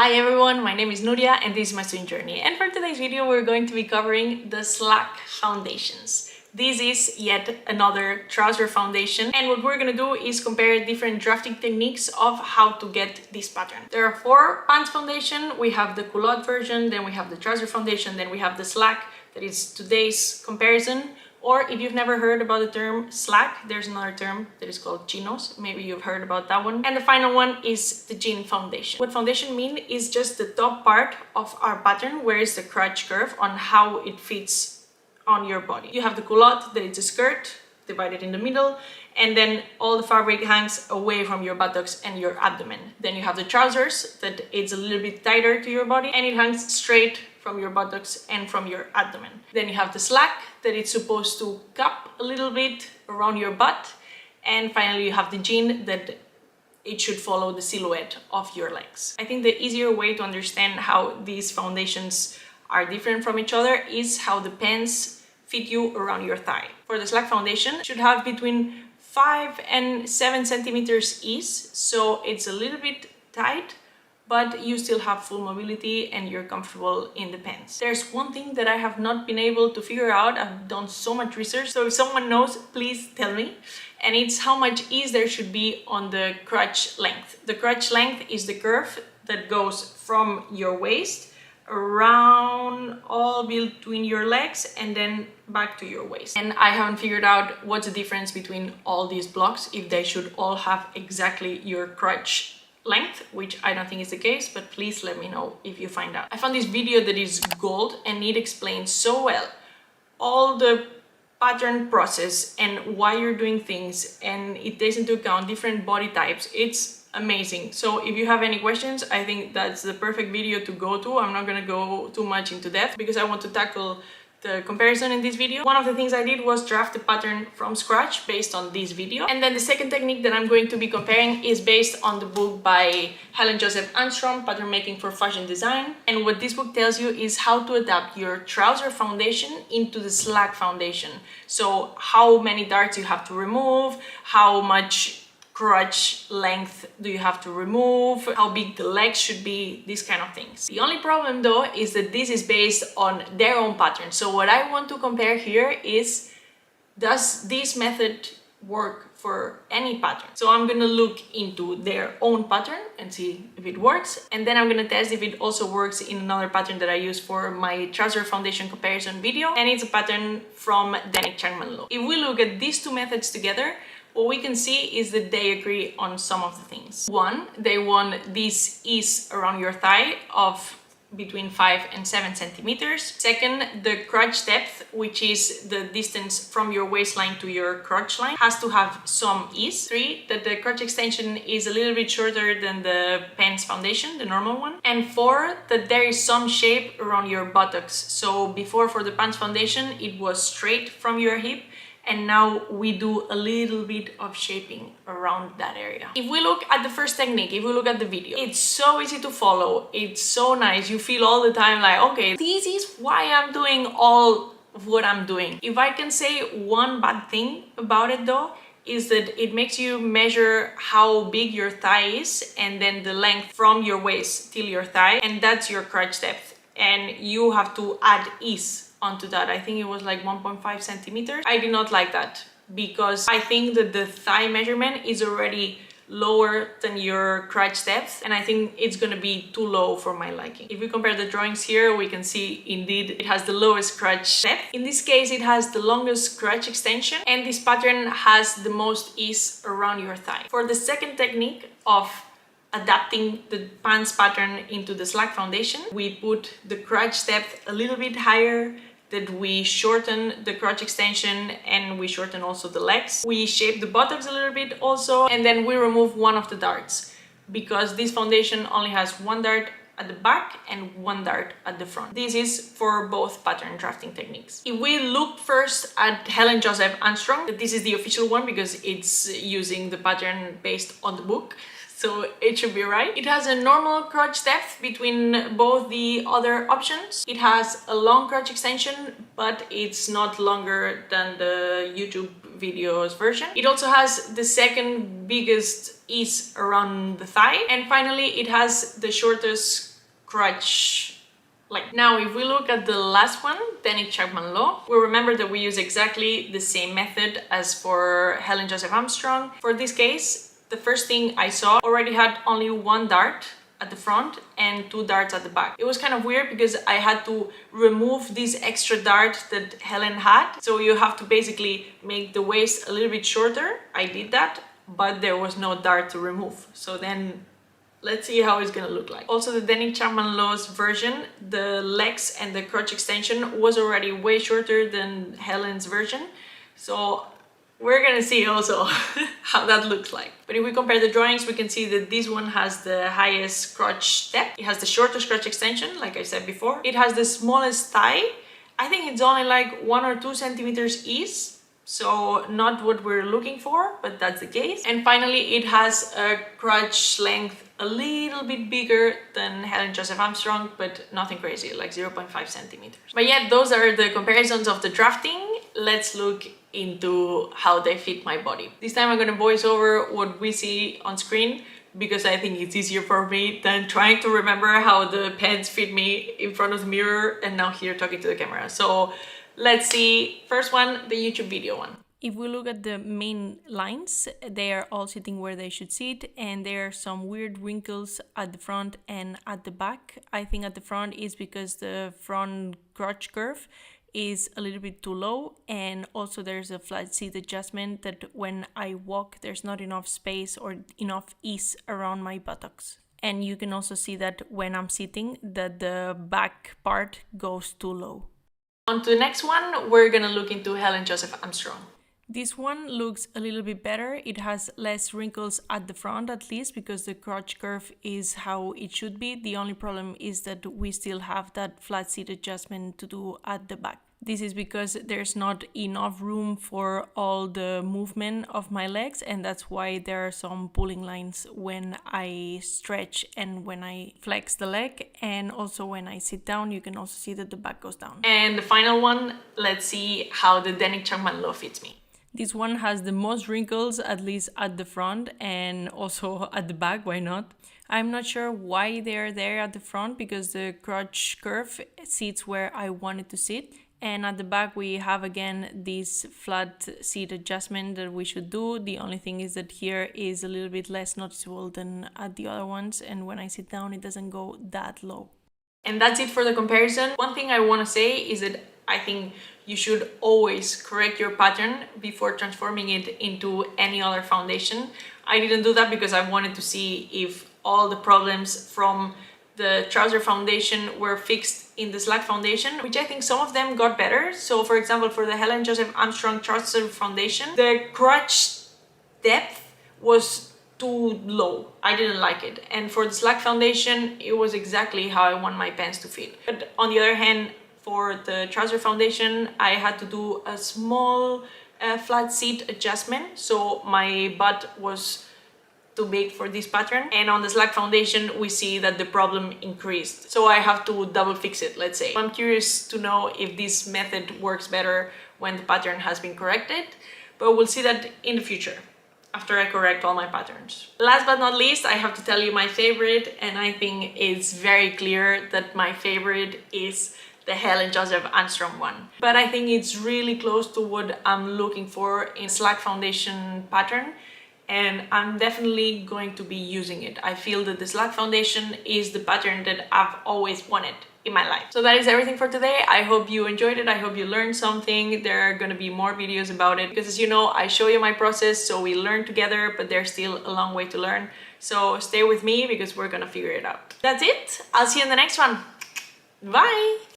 Hi everyone, my name is Nuria and this is my sewing journey, and for today's video we're going to be covering the slack foundations. This is yet another trouser foundation, and what we're gonna do is compare different drafting techniques of how to get this pattern. There are 4 pants foundation. We have the culotte version, then we have the trouser foundation, then we have the slack that is today's comparison. Or if you've never heard about the term slack, there's another term that is called Chinos. Maybe you've heard about that one. And the final one is the jean foundation. What foundation means is just the top part of our pattern, where is the crotch curve on how it fits on your body. You have the culotte, that it's a skirt divided in the middle, and then all the fabric hangs away from your buttocks and your abdomen. Then you have the trousers, that it's a little bit tighter to your body and it hangs straight from your buttocks and from your abdomen. Then you have the slack, that it's supposed to cup a little bit around your butt. And finally you have the jean, that it should follow the silhouette of your legs. I think the easier way to understand how these foundations are different from each other is how the pants fit you around your thigh. For the slack foundation, it should have between 5 and 7 centimeters ease, so it's a little bit tight, but you still have full mobility and you're comfortable in the pants. There's one thing that I have not been able to figure out. I've done so much research, so if someone knows, please tell me. And it's how much ease there should be on the crotch length. The crotch length is the curve that goes from your waist around all between your legs and then back to your waist. And I haven't figured out what's the difference between all these blocks, if they should all have exactly your crotch length, which I don't think is the case, but please let me know if you find out. I found this video that is gold and it explains so well all the pattern process and why you're doing things, and it takes into account different body types. It's amazing. So if you have any questions, I think that's the perfect video to go to. I'm not gonna go too much into depth because I want to tackle the comparison in this video. One of the things I did was draft the pattern from scratch based on this video. And then the second technique that I'm going to be comparing is based on the book by Helen Joseph-Armstrong, Patternmaking for Fashion Design. And what this book tells you is how to adapt your trouser foundation into the slack foundation. So how many darts you have to remove, how much crotch length do you have to remove, how big the legs should be, these kind of things. The only problem though is that this is based on their own pattern. So what I want to compare here is, does this method work for any pattern? So I'm gonna look into their own pattern and see if it works, and then I'm gonna test if it also works in another pattern that I use for my trouser foundation comparison video, and it's a pattern from Dennic Chunman look. If we look at these two methods together, what we can see is that they agree on some of the things. One, they want this ease around your thigh of between 5 and 7 centimeters. Second, the crotch depth, which is the distance from your waistline to your crotch line, has to have some ease. 3, that the crotch extension is a little bit shorter than the pants foundation, the normal one. And 4, that there is some shape around your buttocks. So before, for the pants foundation, it was straight from your hip, and now we do a little bit of shaping around that area. If we look at the first technique, if we look at the video, it's so easy to follow, it's so nice. You feel all the time like, okay, this is why I'm doing all of what I'm doing. If I can say one bad thing about it though, is that it makes you measure how big your thigh is and then the length from your waist till your thigh, and that's your crotch depth, and you have to add ease onto that. I think it was like 1.5 centimeters. I did not like that because I think that the thigh measurement is already lower than your crotch depth, and I think it's gonna be too low for my liking. If we compare the drawings here, we can see indeed it has the lowest crotch depth. In this case, it has the longest crotch extension, and this pattern has the most ease around your thigh. For the second technique of adapting the pants pattern into the slack foundation, we put the crotch depth a little bit higher, that we shorten the crotch extension and we shorten also the legs. We shape the buttocks a little bit also, and then we remove one of the darts because this foundation only has one dart at the back and one dart at the front. This is for both pattern drafting techniques. If we look first at Helen Joseph-Armstrong, this is the official one because it's using the pattern based on the book, so it should be right. It has a normal crotch depth between both the other options. It has a long crotch extension, but it's not longer than the YouTube videos version. It also has the second biggest ease around the thigh, and finally it has the shortest crotch. Like now, if we look at the last one, Dennic Chunman law, we remember that we use exactly the same method as for Helen Joseph-Armstrong. For this case, the first thing I saw already had only one dart at the front and 2 darts at the back. It was kind of weird because I had to remove this extra dart that Helen had. So you have to basically make the waist a little bit shorter. I did that, but there was no dart to remove. So then let's see how it's gonna look like. Also, the Dennic Chunman Law's version, the legs and the crotch extension was already way shorter than Helen's version. So we're gonna see also how that looks like. But if we compare the drawings, we can see that this one has the highest crotch depth. It has the shortest crotch extension, like I said before. It has the smallest thigh. I think it's only like 1 or 2 centimeters east. So not what we're looking for, but that's the case. And finally, it has a crotch length a little bit bigger than Helen Joseph-Armstrong, but nothing crazy, like 0.5 centimeters. But yeah, those are the comparisons of the drafting. Let's look into how they fit my body. This time I'm gonna voice over what we see on screen because I think it's easier for me than trying to remember how the pants fit me in front of the mirror and now here talking to the camera. So let's see, first one, the YouTube video one. If we look at the main lines, they are all sitting where they should sit, and there are some weird wrinkles at the front and at the back. I think at the front is because the front crotch curve is a little bit too low, and also there's a flat seat adjustment that when I walk there's not enough space or enough ease around my buttocks. And you can also see that when I'm sitting that the back part goes too low. On to the next one, we're gonna look into Helen Joseph-Armstrong. This one looks a little bit better. It has less wrinkles at the front, at least, because the crotch curve is how it should be. The only problem is that we still have that flat seat adjustment to do at the back. This is because there's not enough room for all the movement of my legs, and that's why there are some pulling lines when I stretch and when I flex the leg, and also when I sit down you can also see that the back goes down. And the final one, let's see how the Dennic Chunman law fits me. This one has the most wrinkles, at least at the front and also at the back, why not? I'm not sure why they're there at the front because the crotch curve sits where I want it to sit. And at the back we have again this flat seat adjustment that we should do. The only thing is that here is a little bit less noticeable than at the other ones, and when I sit down it doesn't go that low. And that's it for the comparison. One thing I want to say is that I think you should always correct your pattern before transforming it into any other foundation. I didn't do that because I wanted to see if all the problems from the Trouser Foundation were fixed in the Slack Foundation, which I think some of them got better. So for example, for the Helen Joseph-Armstrong Trouser Foundation, the crotch depth was too low. I didn't like it. And for the Slack Foundation, it was exactly how I want my pants to fit. But on the other hand, for the Trouser Foundation, I had to do a small flat seat adjustment. So my butt was too big for this pattern, and on the Slack Foundation we see that the problem increased, so I have to double fix it, let's say. I'm curious to know if this method works better when the pattern has been corrected, but we'll see that in the future after I correct all my patterns. Last but not least, I have to tell you my favorite, and I think it's very clear that my favorite is the Helen Joseph-Armstrong one, but I think it's really close to what I'm looking for in Slack Foundation pattern, and I'm definitely going to be using it. I feel that the Slack Foundation is the pattern that I've always wanted in my life. So that is everything for today. I hope you enjoyed it. I hope you learned something. There are gonna be more videos about it because, as you know, I show you my process, so we learn together, but there's still a long way to learn. So stay with me because we're gonna figure it out. That's it. I'll see you in the next one. Bye!